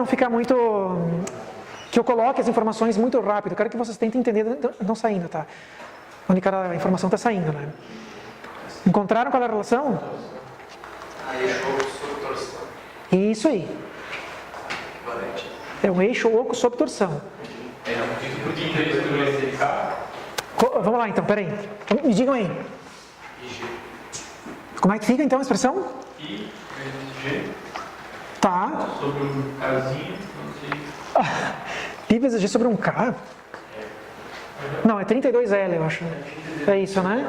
não ficar muito... que eu coloque as informações muito rápido. Eu quero que vocês tentem entender, não saindo, tá? Onde cada informação está saindo, né? Encontraram qual é a relação? Eixo oco sob torção. Isso aí. É um eixo oco sob torção. Vamos lá então, peraí. Me digam aí. Como é que fica então a expressão? I vezes G. Tá. Sobre um Kzinho, não sei. Pi vezes G sobre um K? Não, é 32L, eu acho. É isso, né?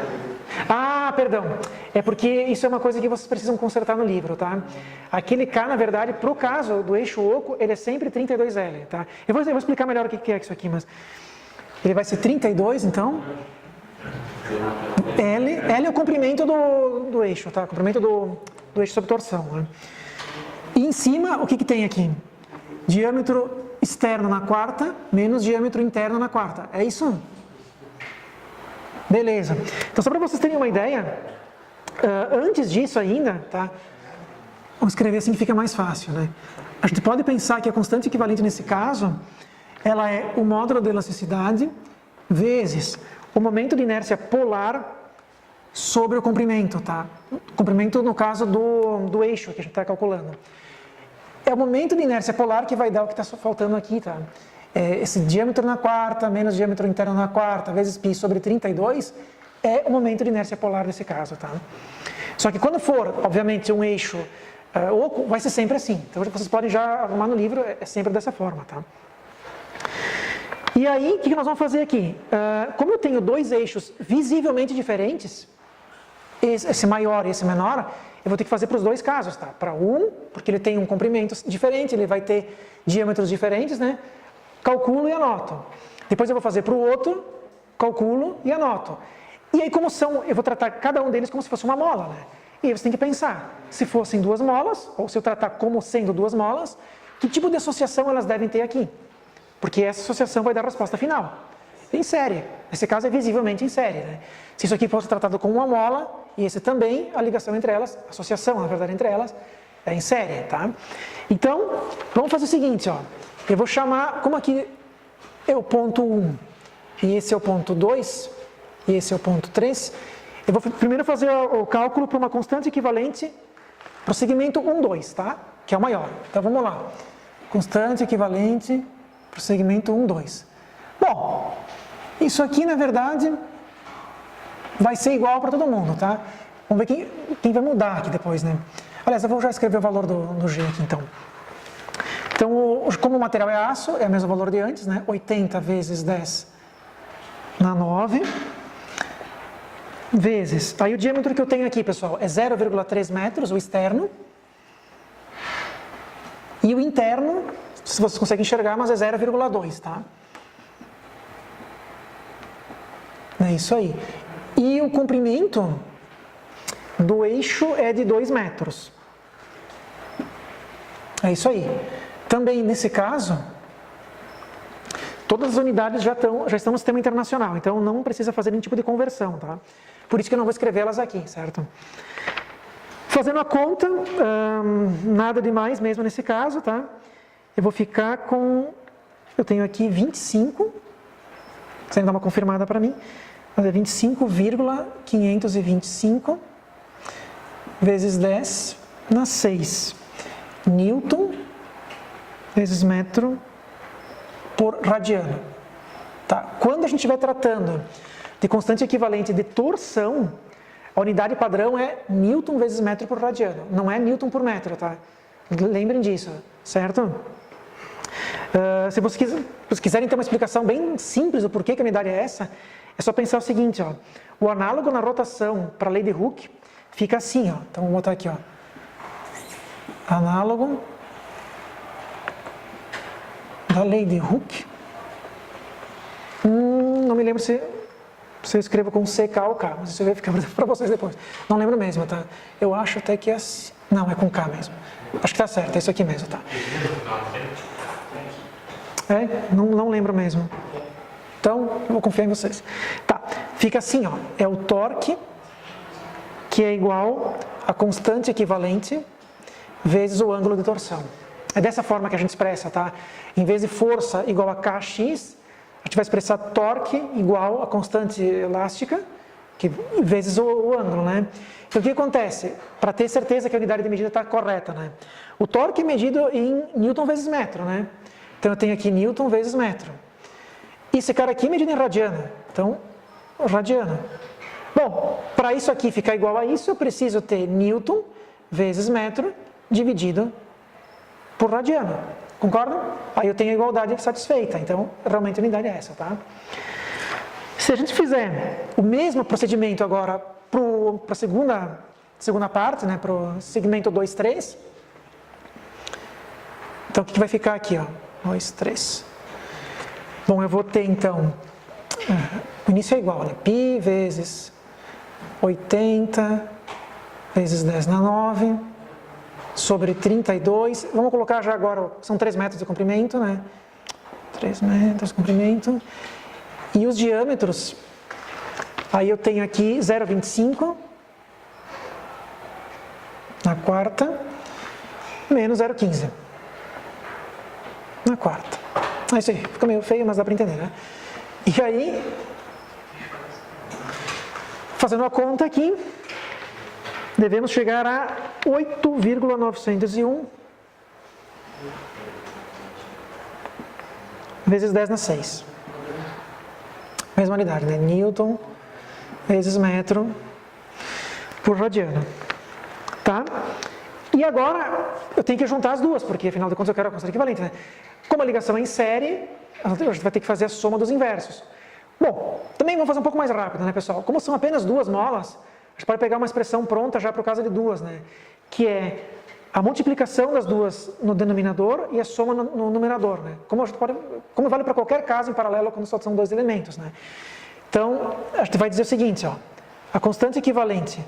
Ah, perdão. É porque isso é uma coisa que vocês precisam consertar no livro, tá? Aquele K, na verdade, pro caso do eixo oco, ele é sempre 32L, tá? Eu vou explicar melhor o que é isso aqui, mas... Ele vai ser 32, então... L é o comprimento do eixo, tá? O comprimento do eixo sob torção, né? E em cima, o que tem aqui? Diâmetro externo na quarta, menos diâmetro interno na quarta. É isso? Beleza. Então, só para vocês terem uma ideia, antes disso ainda, tá? Vamos escrever assim que fica mais fácil, né? A gente pode pensar que a constante equivalente nesse caso, ela é o módulo de elasticidade vezes o momento de inércia polar sobre o comprimento, tá? Comprimento no caso do eixo que a gente está calculando. É o momento de inércia polar que vai dar o que está faltando aqui, tá? Esse diâmetro na quarta, menos diâmetro interno na quarta, vezes π sobre 32, é o momento de inércia polar nesse caso, tá? Só que quando for, obviamente, um eixo oco, vai ser sempre assim. Então, vocês podem já arrumar no livro, é sempre dessa forma, tá? E aí, o que nós vamos fazer aqui? Como eu tenho dois eixos visivelmente diferentes, esse maior e esse menor, eu vou ter que fazer para os dois casos, tá? Para um, porque ele tem um comprimento diferente, ele vai ter diâmetros diferentes, né? Calculo e anoto. Depois eu vou fazer para o outro, calculo e anoto. E aí, eu vou tratar cada um deles como se fosse uma mola, né? E aí você tem que pensar, se fossem duas molas, ou se eu tratar como sendo duas molas, que tipo de associação elas devem ter aqui? Porque essa associação vai dar a resposta final. Em série. Nesse caso é visivelmente em série, né? Se isso aqui fosse tratado como uma mola, e esse também, a ligação entre elas, a associação, na verdade, entre elas, é em série, tá? Então, vamos fazer o seguinte, ó. Eu vou chamar, como aqui é o ponto 1, e esse é o ponto 2, e esse é o ponto 3, eu vou primeiro fazer o cálculo para uma constante equivalente para o segmento 1, 2, tá? Que é o maior. Então, vamos lá. Constante equivalente para o segmento 1, 2. Bom, isso aqui, na verdade, vai ser igual para todo mundo, tá? Vamos ver quem vai mudar aqui depois, né? Aliás, eu vou já escrever o valor do G aqui, então. Então, como o material é aço, é o mesmo valor de antes, né? 80 vezes 10 na 9, vezes... Aí o diâmetro que eu tenho aqui, pessoal, é 0,3 metros, o externo. E o interno, se vocês conseguem enxergar, mas é 0,2, tá? É isso aí. E o comprimento do eixo é de 2 metros. É isso aí. Também, nesse caso, todas as unidades já estão no sistema internacional, então não precisa fazer nenhum tipo de conversão, tá? Por isso que eu não vou escrevê-las aqui, certo? Fazendo a conta, nada demais mesmo nesse caso, tá? Eu vou ficar com... Eu tenho aqui 25, você dá uma confirmada para mim, mas é 25,525 vezes 10 na 6 Newton vezes metro por radiano. Tá? Quando a gente estiver tratando de constante equivalente de torção, a unidade padrão é Newton vezes metro por radiano, não é Newton por metro, tá? Lembrem disso, certo? Se vocês quiserem ter uma explicação bem simples do porquê que a unidade é essa, é só pensar o seguinte, ó, o análogo na rotação para a lei de Hooke fica assim, ó, então vou botar aqui, ó, análogo da lei de Hooke, não me lembro se eu escrevo com CK ou K, mas isso eu vou ficar para vocês depois, não lembro mesmo, tá? Eu acho até que é assim, não, é com K mesmo, acho que tá certo, é isso aqui mesmo, tá? Não lembro mesmo. Então, eu vou confiar em vocês. Tá, fica assim, ó. É o torque, que é igual a constante equivalente, vezes o ângulo de torção. É dessa forma que a gente expressa, tá? Em vez de força igual a Kx, a gente vai expressar torque igual a constante elástica, que vezes o ângulo, né? Então o que acontece? Para ter certeza que a unidade de medida está correta, né? O torque é medido em Newton vezes metro, né? Então eu tenho aqui Newton vezes metro. E esse cara aqui é medido em radiana. Então, radiana. Bom, para isso aqui ficar igual a isso, eu preciso ter Newton vezes metro dividido por radiana. Concordam? Aí eu tenho a igualdade satisfeita. Então, realmente a unidade é essa, tá? Se a gente fizer o mesmo procedimento agora para a segunda parte, né, para o segmento 2, 3, então o que vai ficar aqui? 2, 3. Bom, eu vou ter então, o início é igual, né? π vezes 80 vezes 10 na 9 sobre 32. Vamos colocar já agora, são 3 metros de comprimento, né? 3 metros de comprimento. E os diâmetros, aí eu tenho aqui 0,25 na quarta, menos 0,15 na quarta. É isso aí, fica meio feio, mas dá para entender, né? E aí, fazendo a conta aqui, devemos chegar a 8,901 vezes 10 na 6. Mesma unidade, né? Newton vezes metro por radiano. Tá? E agora eu tenho que juntar as duas, porque afinal de contas eu quero a constante equivalente, né? Como a ligação é em série, a gente vai ter que fazer a soma dos inversos. Bom, também vamos fazer um pouco mais rápido, né, pessoal? Como são apenas 2 molas, a gente pode pegar uma expressão pronta já para o caso de 2, né? Que é a multiplicação das duas no denominador e a soma no numerador, né? Como vale para qualquer caso em paralelo quando só são 2 elementos, né? Então, a gente vai dizer o seguinte, ó, a constante equivalente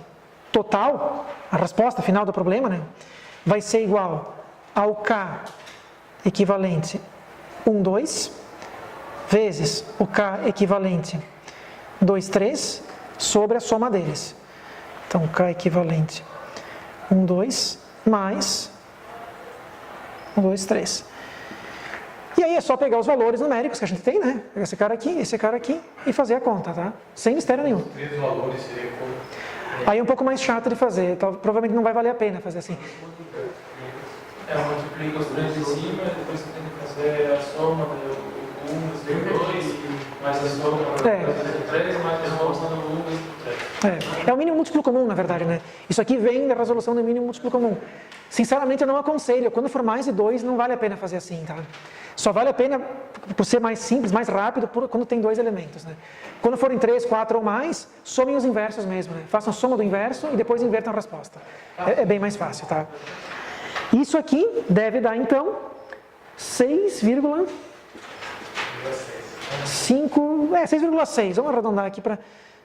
total, a resposta final do problema, né, vai ser igual ao K equivalente 1, 2, vezes o K equivalente 2, 3, sobre a soma deles. Então, K equivalente 1, 2, mais 1, 2, 3. E aí é só pegar os valores numéricos que a gente tem, né? Pegar esse cara aqui e fazer a conta, tá? Sem mistério nenhum. Três valores seria como? Aí é um pouco mais chato de fazer, então, provavelmente não vai valer a pena fazer assim. Multiplica os três em cima, depois você tem que fazer a soma do 1 vezes do 2, mais a soma do 3, mais a soma do 1 vezes do 3. É o mínimo múltiplo comum, na verdade, né? Isso aqui vem da resolução do mínimo múltiplo comum. Sinceramente, eu não aconselho. Quando for mais de 2, não vale a pena fazer assim, tá? Só vale a pena por ser mais simples, mais rápido, quando tem 2 elementos, né? Quando forem 3, 4 ou mais, somem os inversos mesmo, né? Façam a soma do inverso e depois invertam a resposta. É bem mais fácil, tá? Isso aqui deve dar, então, 6,5... 6,6. Vamos arredondar aqui para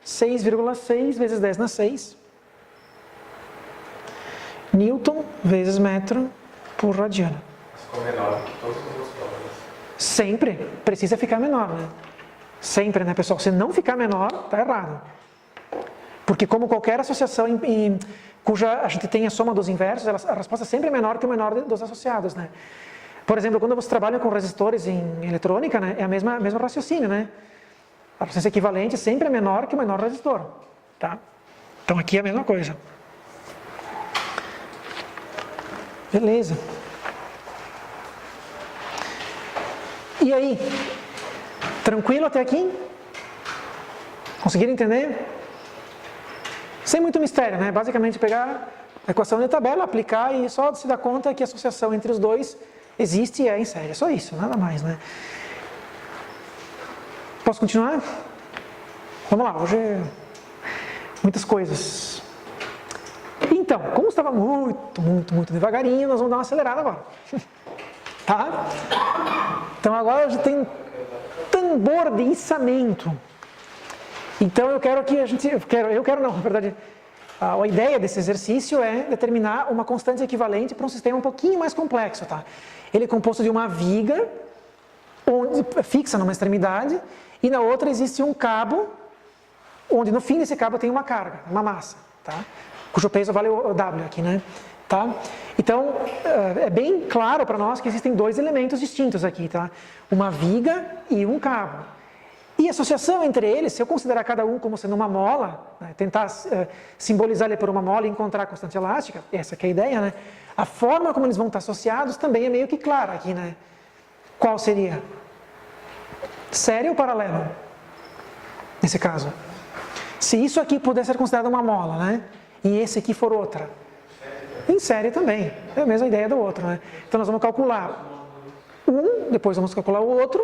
6,6 vezes 10 na 6. Newton vezes metro por radiano. Ficou menor do que todos os outros valores. Sempre precisa ficar menor, né? Sempre, né, pessoal? Se não ficar menor, tá errado. Porque como qualquer associação cuja a gente tem a soma dos inversos, a resposta sempre é menor que o menor dos associados, né? Por exemplo, quando você trabalha com resistores em eletrônica, né, é a mesmo raciocínio, né? A resistência equivalente sempre é menor que o menor resistor, tá? Então aqui é a mesma coisa. Beleza. E aí? Tranquilo até aqui? Conseguiram entender? Sem muito mistério, né? Basicamente pegar a equação de tabela, aplicar e só se dar conta que a associação entre os dois existe e é em série. É só isso, nada mais, né? Posso continuar? Vamos lá, hoje é muitas coisas. Então, como estava muito devagarinho, nós vamos dar uma acelerada agora. Tá? Então agora a gente tem um tambor de içamento. Então eu quero que a gente... na verdade, a ideia desse exercício é determinar uma constante equivalente para um sistema um pouquinho mais complexo, tá? Ele é composto de uma viga fixa numa extremidade e na outra existe um cabo, onde no fim desse cabo tem uma carga, uma massa, tá? Cujo peso vale o W aqui, né? tá? Então, é bem claro para nós que existem dois elementos distintos aqui, tá? Uma viga e um cabo. E a associação entre eles, se eu considerar cada um como sendo uma mola, né, tentar simbolizar ele por uma mola e encontrar a constante elástica, essa que é a ideia, né? A forma como eles vão estar associados também é meio que clara aqui, né? Qual seria? Série ou paralelo? Nesse caso. Se isso aqui puder ser considerado uma mola, né? E esse aqui for outra. Em série também. É a mesma ideia do outro, né? Então nós vamos calcular um, depois vamos calcular o outro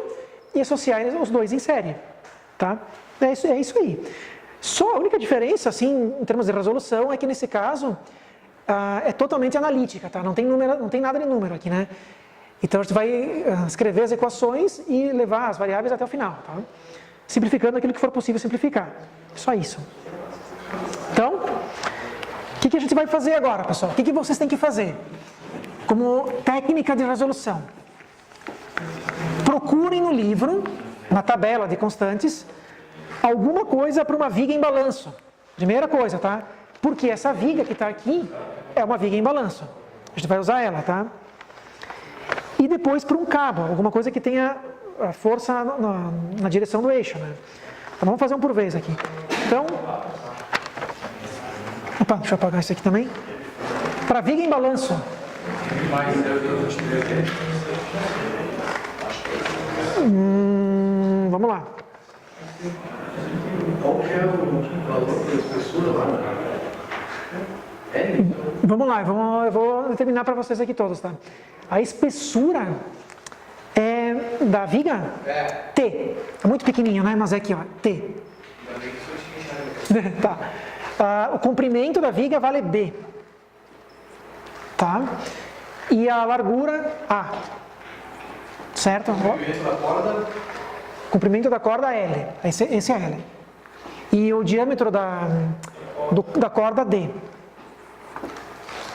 e associar os dois em série, tá? É isso aí. Só a única diferença, assim, em termos de resolução, é que nesse caso é totalmente analítica, tá? Não tem nada de número aqui, né? Então a gente vai escrever as equações e levar as variáveis até o final, tá? Simplificando aquilo que for possível simplificar. Só isso. Então, o que a gente vai fazer agora, pessoal? O que vocês têm que fazer? Como técnica de resolução. Procurem no livro, na tabela de constantes, alguma coisa para uma viga em balanço. Primeira coisa, tá? Porque essa viga que está aqui é uma viga em balanço. A gente vai usar ela, tá? E depois para um cabo, alguma coisa que tenha a força na direção do eixo, né? Então vamos fazer um por vez aqui. Então, opa, deixa eu apagar isso aqui também. Para viga em balanço. Vamos lá. Qual que é o valor da espessura lá? Vamos lá, eu vou determinar para vocês aqui todos, tá? A espessura da viga, T. É muito pequenininho, né? Mas é aqui, ó, T. Tá. O comprimento da viga vale B. Tá? E a largura, A. Certo? Comprimento da corda, L. Esse é L. E o diâmetro da corda, D.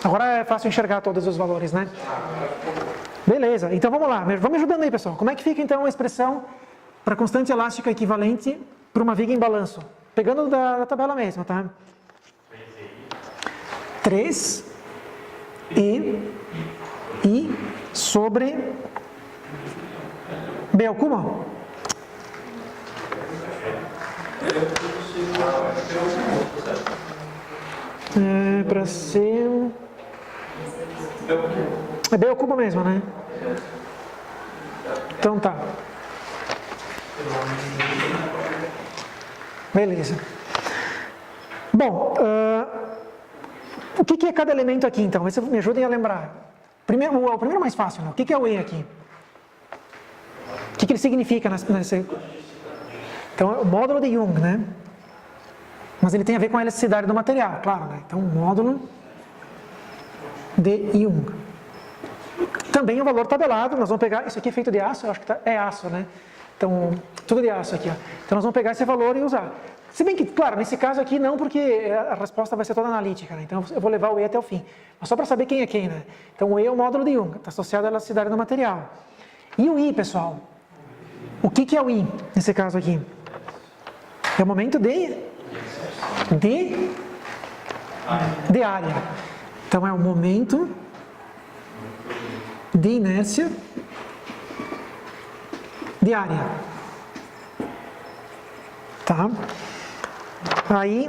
Agora é fácil enxergar todos os valores, né? Beleza, então vamos lá. Vamos me ajudando aí, pessoal. Como é que fica então a expressão para constante elástica equivalente para uma viga em balanço? Pegando da tabela mesmo, tá? 3 I sobre B ao cubo? É para ser... É B ao cubo mesmo, né? Então tá. Beleza. Bom, o que é cada elemento aqui então? Vocês me ajudem a lembrar. O primeiro mais fácil, né? O que é o E aqui? O que ele significa nesse... Então, é o módulo de Young, né? Mas ele tem a ver com a elasticidade do material, claro, né? Então, módulo de Young. Também o valor tabelado, nós vamos pegar... Isso aqui é feito de aço, eu acho que é aço, né? Então, tudo de aço aqui, ó. Então, nós vamos pegar esse valor e usar. Se bem que, claro, nesse caso aqui não, porque a resposta vai ser toda analítica, né? Então, eu vou levar o E até o fim. Mas só para saber quem é quem, né? Então, o E é o módulo de Young, está associado à elasticidade do material. E o I, pessoal? O que é o I, nesse caso aqui? É o momento de área. Então, é o momento de inércia de área. Tá? Aí,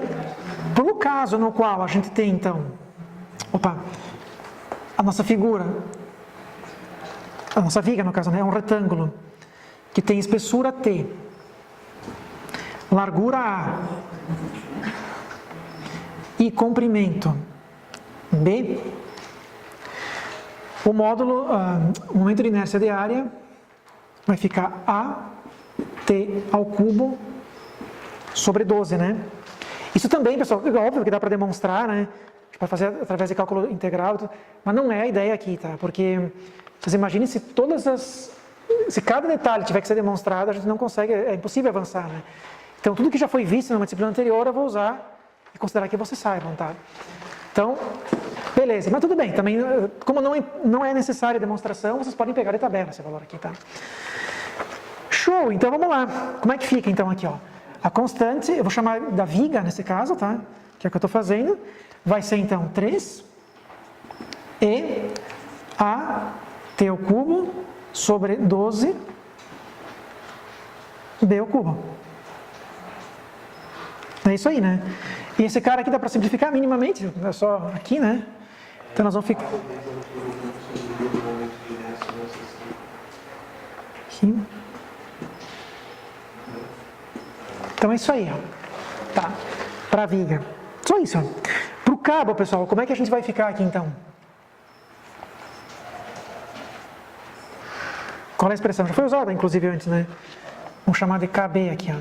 no caso no qual a gente tem, então, a nossa figura, a nossa viga, no caso, né, é um retângulo que tem espessura T, largura A e comprimento B, o módulo, o momento de inércia de área vai ficar AT ao cubo sobre 12, né? Isso também, pessoal, é óbvio que dá para demonstrar, né? Para fazer através de cálculo integral, mas não é a ideia aqui, tá? Porque vocês imaginem se se cada detalhe tiver que ser demonstrado, a gente não consegue, é impossível avançar, né? Então, tudo que já foi visto numa disciplina anterior, eu vou usar e considerar que vocês saibam, tá? Então, beleza, mas tudo bem, também, como não é necessária demonstração, vocês podem pegar de tabela esse valor aqui, tá? Show, então vamos lá. Como é que fica, então, aqui, ó? A constante, eu vou chamar da viga, nesse caso, tá? Que é o que eu estou fazendo. Vai ser, então, 3 E AT ao cubo sobre 12 B ao cubo. É isso aí, né? E esse cara aqui dá para simplificar minimamente, é só aqui, né? Então nós vamos ficar... Aqui. Então é isso aí, ó. Tá. Para a viga. Só isso, ó. Para o cabo, pessoal, como é que a gente vai ficar aqui então? Qual é a expressão? Já foi usada, inclusive, antes, né? Vamos chamar de KB aqui, ó.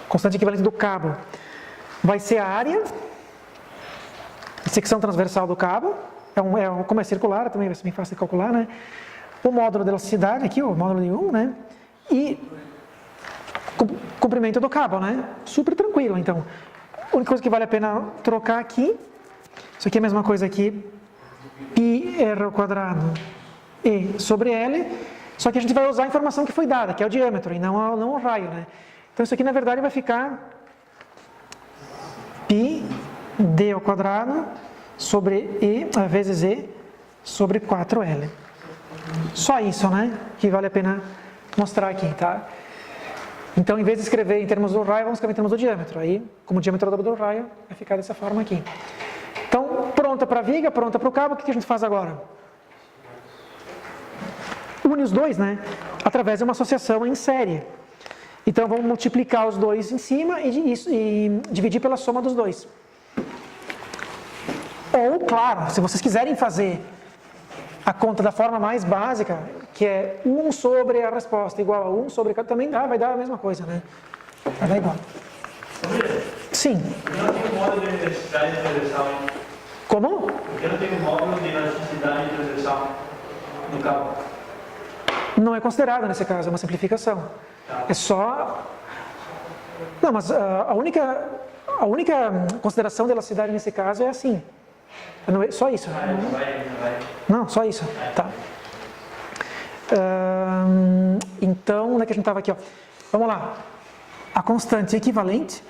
Constante equivalente do cabo. Vai ser a área, secção transversal do cabo, como é circular, também vai ser bem fácil de calcular, né? O módulo de elasticidade aqui, o módulo de 1, né? E comprimento do cabo, né? Super tranquilo, então. A única coisa que vale a pena trocar aqui, isso aqui é a mesma coisa aqui, πr ao quadrado E sobre L, só que a gente vai usar a informação que foi dada, que é o diâmetro, e não o raio, né? Então isso aqui na verdade vai ficar π d ao quadrado sobre E vezes E sobre 4L. Só isso, né? Que vale a pena mostrar aqui, tá? Então, em vez de escrever em termos do raio, vamos escrever em termos do diâmetro. Aí, como o diâmetro dobro do raio, vai ficar dessa forma aqui. Então, pronta para a viga, pronta para o cabo, o que a gente faz agora? Une os dois, né? Através de uma associação em série. Então, vamos multiplicar os dois em cima e dividir pela soma dos dois. Ou, claro, se vocês quiserem fazer a conta da forma mais básica, que é 1 sobre a resposta igual a 1 sobre... Também dá, vai dar a mesma coisa, né? Vai dar igual. Sim. Eu não tenho módulo de elasticidade transversal, hein? Como? Porque eu não tenho módulo de elasticidade transversal no cabo. Não é considerado nesse caso, é uma simplificação. É só... Não, mas a única consideração de elasticidade nesse caso é assim. Só isso. Não, só isso. Tá. Então, onde é que a gente estava aqui? Ó? Vamos lá. A constante equivalente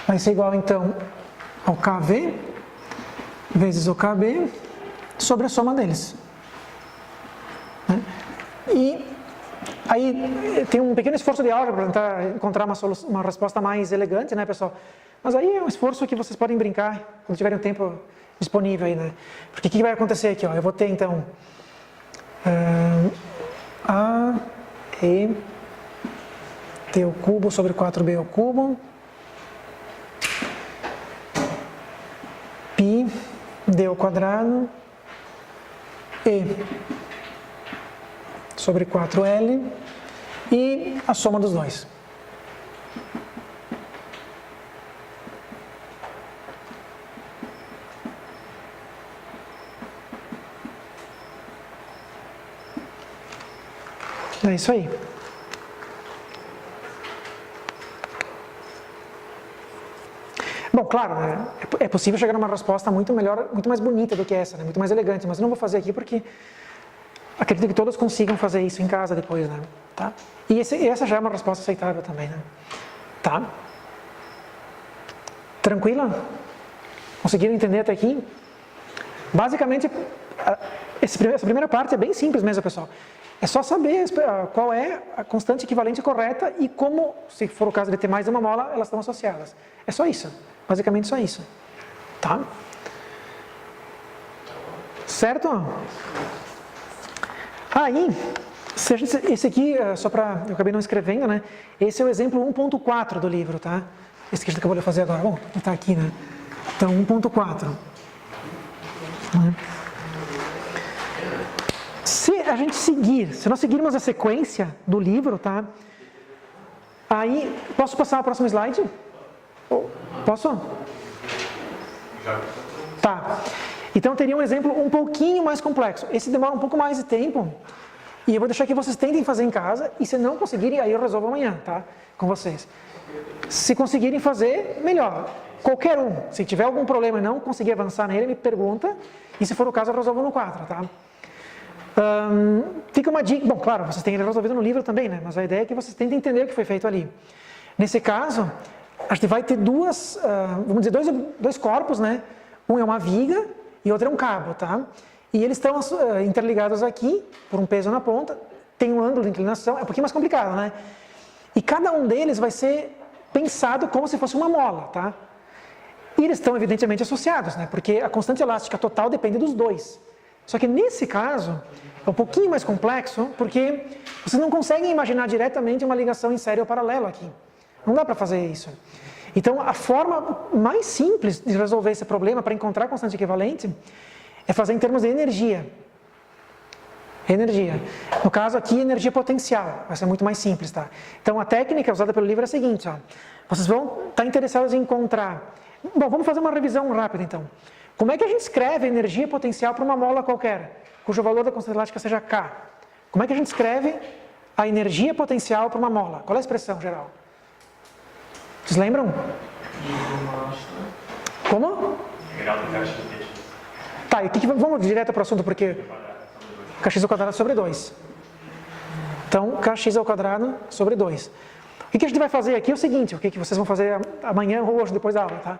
vai ser igual, então, ao KV vezes o KB sobre a soma deles. Né? E aí tem um pequeno esforço de álgebra para tentar encontrar uma resposta mais elegante, né, pessoal? Mas aí é um esforço que vocês podem brincar quando tiverem um tempo disponível aí, né? Porque o que vai acontecer aqui, ó? Eu vou ter, então, A, E, T ao cubo sobre 4B ao cubo, π, D ao quadrado, E sobre 4L e a soma dos dois. É isso aí. Bom, claro, né, é possível chegar a uma resposta muito melhor, muito mais bonita do que essa, né, muito mais elegante, mas eu não vou fazer aqui porque acredito que todos consigam fazer isso em casa depois, né? Tá? E essa já é uma resposta aceitável também, né? Tá? Tranquila? Conseguiram entender até aqui? Basicamente, essa primeira parte é bem simples mesmo, pessoal. É só saber qual é a constante equivalente correta e como, se for o caso de ter mais de uma mola, elas estão associadas. É só isso. Basicamente só isso. Tá? Certo? Aí, esse aqui, só para... Eu acabei não escrevendo, né? Esse é o exemplo 1.4 do livro, tá? Esse que a gente acabou de fazer agora. Bom, está aqui, né? Então, 1.4. Se a gente se nós seguirmos a sequência do livro, tá? Aí, posso passar ao próximo slide? Posso? Tá. Então, teria um exemplo um pouquinho mais complexo. Esse demora um pouco mais de tempo. E eu vou deixar que vocês tentem fazer em casa. E se não conseguirem, aí eu resolvo amanhã, tá? Com vocês. Se conseguirem fazer, melhor. Qualquer um. Se tiver algum problema e não conseguir avançar nele, me pergunta. E se for o caso, eu resolvo no 4, tá? Fica uma dica. Bom, claro, vocês têm ele resolvido no livro também, né? Mas a ideia é que vocês tentem entender o que foi feito ali. Nesse caso, a gente vai ter vamos dizer, dois corpos, né? Um é uma viga e outra é um cabo, tá? E eles estão interligados aqui, por um peso na ponta, tem um ângulo de inclinação, é um pouquinho mais complicado, né? E cada um deles vai ser pensado como se fosse uma mola, tá? E eles estão evidentemente associados, né? Porque a constante elástica total depende dos dois. Só que nesse caso, é um pouquinho mais complexo, porque vocês não conseguem imaginar diretamente uma ligação em série ou paralelo aqui. Não dá para fazer isso. Então, a forma mais simples de resolver esse problema, para encontrar constante equivalente, é fazer em termos de energia. Energia. No caso aqui, energia potencial. Vai ser muito mais simples, tá? Então, a técnica usada pelo livro é a seguinte, ó. Vocês vão estar interessados em encontrar... Bom, vamos fazer uma revisão rápida, então. Como é que a gente escreve energia potencial para uma mola qualquer, cujo valor da constante elástica seja K? Como é que a gente escreve a energia potencial para uma mola? Qual é a expressão geral? Vocês lembram? Como? Tá, e vamos direto para o assunto, porque kx ao quadrado sobre 2. Então, kx ao quadrado sobre 2. O que a gente vai fazer aqui é o seguinte, o que vocês vão fazer amanhã ou hoje, depois da aula, tá?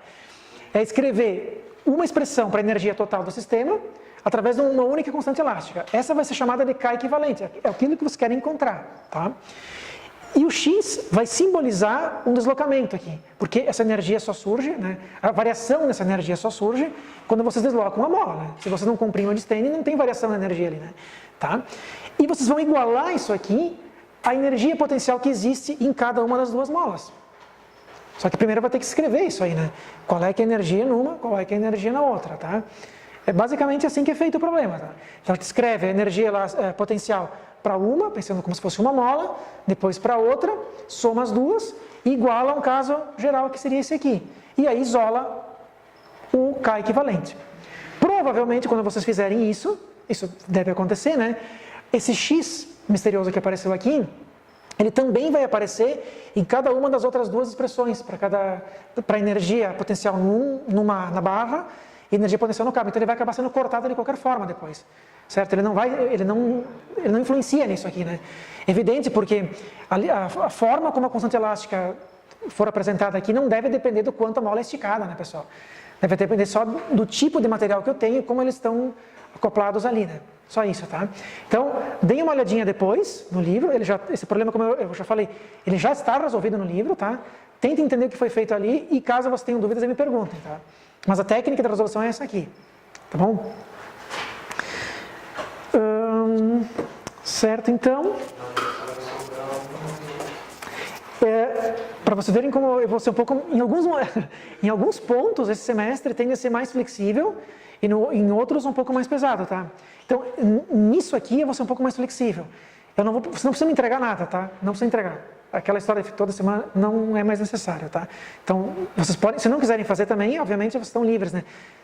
É escrever uma expressão para a energia total do sistema através de uma única constante elástica. Essa vai ser chamada de K equivalente, é aquilo que vocês querem encontrar, tá? E o x vai simbolizar um deslocamento aqui, porque essa energia só surge, né? A variação dessa energia só surge quando vocês deslocam a mola, né? Se vocês não comprimem o Einstein, não tem variação na energia ali, né? Tá? E vocês vão igualar isso aqui à energia potencial que existe em cada uma das duas molas. Só que primeiro vai ter que escrever isso aí, né? Qual é que é a energia numa, qual é que é a energia na outra, tá? É basicamente assim que é feito o problema, tá? Então a gente escreve a energia potencial para uma, pensando como se fosse uma mola, depois para outra, soma as duas e iguala a um caso geral que seria esse aqui. E aí isola o K equivalente. Provavelmente quando vocês fizerem isso deve acontecer, né? Esse X misterioso que apareceu aqui, ele também vai aparecer em cada uma das outras duas expressões, para energia potencial na barra e energia potencial no cabo. Então ele vai acabar sendo cortado de qualquer forma depois, certo? Ele não influencia nisso aqui, né? Evidente, porque a forma como a constante elástica for apresentada aqui não deve depender do quanto a mola é esticada, né, pessoal? Deve depender só do tipo de material que eu tenho e como eles estão acoplados ali, né? Só isso, tá? Então, deem uma olhadinha depois no livro. Esse problema, como eu já falei, ele já está resolvido no livro, tá? Tentem entender o que foi feito ali e caso vocês tenham dúvidas, me perguntem, tá? Mas a técnica da resolução é essa aqui, tá bom? Certo, então... para vocês verem como eu vou ser um pouco... Em alguns pontos, esse semestre tende a ser mais flexível e em outros um pouco mais pesado, tá? Então, nisso aqui eu vou ser um pouco mais flexível. Você não precisa me entregar nada, tá? Não precisa entregar. Aquela história de toda semana não é mais necessário, tá? Então, vocês podem, se não quiserem fazer também, obviamente vocês estão livres, né?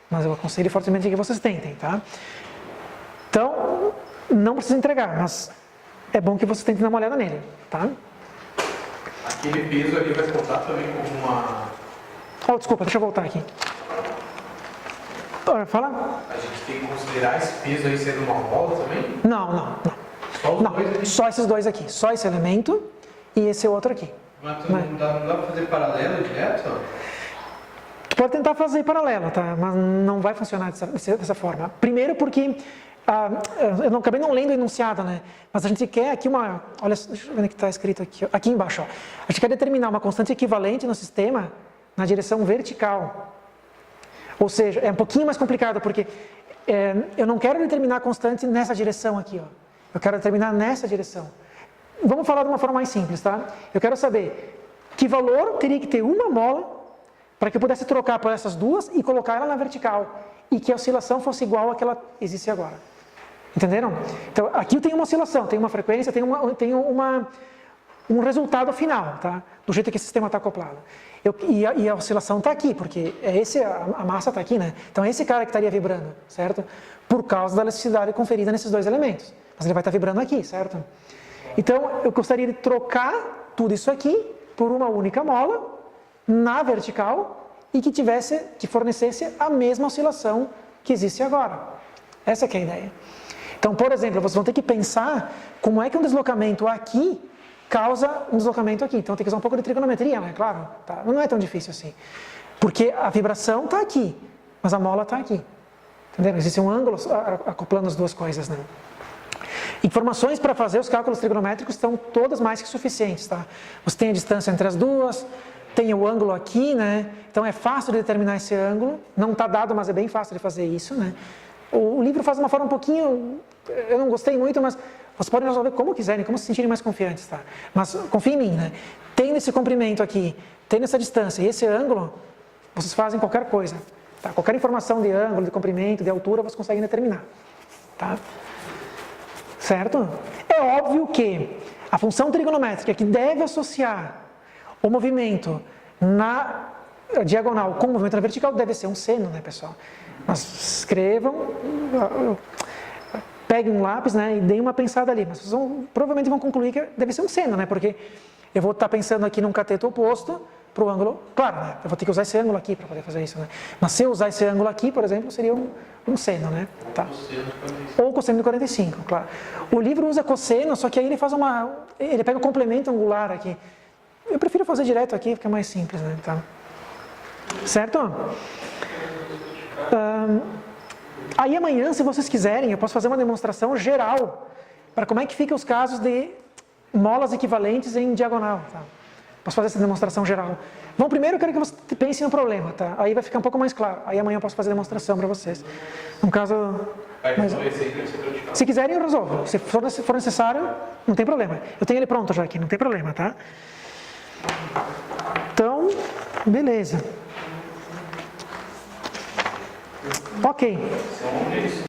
Mas eu aconselho fortemente que vocês tentem, tá? Então, não precisa entregar, mas é bom que vocês tentem dar uma olhada nele, tá? Aquele peso ali vai contar também como uma... Oh, desculpa, deixa eu voltar aqui. Fala. A gente tem que considerar esse peso aí sendo uma mola também? Não. Só os dois ali? Só esses dois aqui. Só esse elemento e esse outro aqui. Mas não dá para fazer paralelo direto? Tu pode tentar fazer paralelo, tá? Mas não vai funcionar dessa forma. Primeiro porque... eu acabei não lendo o enunciado, né? Mas a gente quer aqui uma... Olha, deixa eu ver o que está escrito aqui. Aqui embaixo, ó. A gente quer determinar uma constante equivalente no sistema na direção vertical. Ou seja, é um pouquinho mais complicado, porque eu não quero determinar a constante nessa direção aqui, ó. Eu quero determinar nessa direção. Vamos falar de uma forma mais simples, tá? Eu quero saber que valor teria que ter uma mola para que eu pudesse trocar por essas duas e colocar ela na vertical e que a oscilação fosse igual à que ela existe agora. Entenderam? Então, aqui eu tenho uma oscilação, tenho uma frequência, tenho um resultado final, tá? Do jeito que esse sistema está acoplado. E a oscilação está aqui, porque a massa está aqui, né? Então é esse cara que estaria vibrando, certo? Por causa da elasticidade conferida nesses dois elementos. Mas ele vai estar vibrando aqui, certo? Então eu gostaria de trocar tudo isso aqui por uma única mola na vertical e que fornecesse a mesma oscilação que existe agora. Essa que é a ideia. Então, por exemplo, vocês vão ter que pensar como é que um deslocamento aqui causa um deslocamento aqui. Então tem que usar um pouco de trigonometria, né? Claro, tá? Não é tão difícil assim. Porque a vibração está aqui, mas a mola está aqui. Entendeu? Existe um ângulo acoplando as duas coisas, né? Informações para fazer os cálculos trigonométricos estão todas mais que suficientes, tá? Você tem a distância entre as duas, tem o ângulo aqui, né? Então é fácil de determinar esse ângulo, não está dado, mas é bem fácil de fazer isso, né? O livro faz de uma forma um pouquinho, eu não gostei muito, mas vocês podem resolver como quiserem, como se sentirem mais confiantes, tá? Mas confia em mim, né? Tendo esse comprimento aqui, tendo essa distância e esse ângulo, vocês fazem qualquer coisa, tá? Qualquer informação de ângulo, de comprimento, de altura, vocês conseguem determinar, tá? Certo? É óbvio que a função trigonométrica que deve associar o movimento na diagonal com o movimento na vertical deve ser um seno, né, pessoal? Mas escrevam, peguem um lápis, né, e deem uma pensada ali. Mas vocês provavelmente vão concluir que deve ser um seno, né? Porque eu vou estar pensando aqui num cateto oposto para o ângulo, claro, né? Eu vou ter que usar esse ângulo aqui para poder fazer isso, né? Mas se eu usar esse ângulo aqui, por exemplo, seria um seno, né? Tá. Ou cosseno de 45, claro. O livro usa cosseno, só que aí ele pega o complemento angular aqui. Eu prefiro fazer direto aqui, porque é mais simples, né? Tá. Certo? Aí amanhã, se vocês quiserem, eu posso fazer uma demonstração geral para como é que ficam os casos de molas equivalentes em diagonal, tá? Posso fazer essa demonstração geral. Bom, primeiro eu quero que você pense no problema, tá? Aí vai ficar um pouco mais claro. Aí amanhã eu posso fazer a demonstração para vocês. No caso... Se quiserem, eu resolvo. Se for necessário, não tem problema. Eu tenho ele pronto já aqui, não tem problema, tá? Então, beleza. Ok.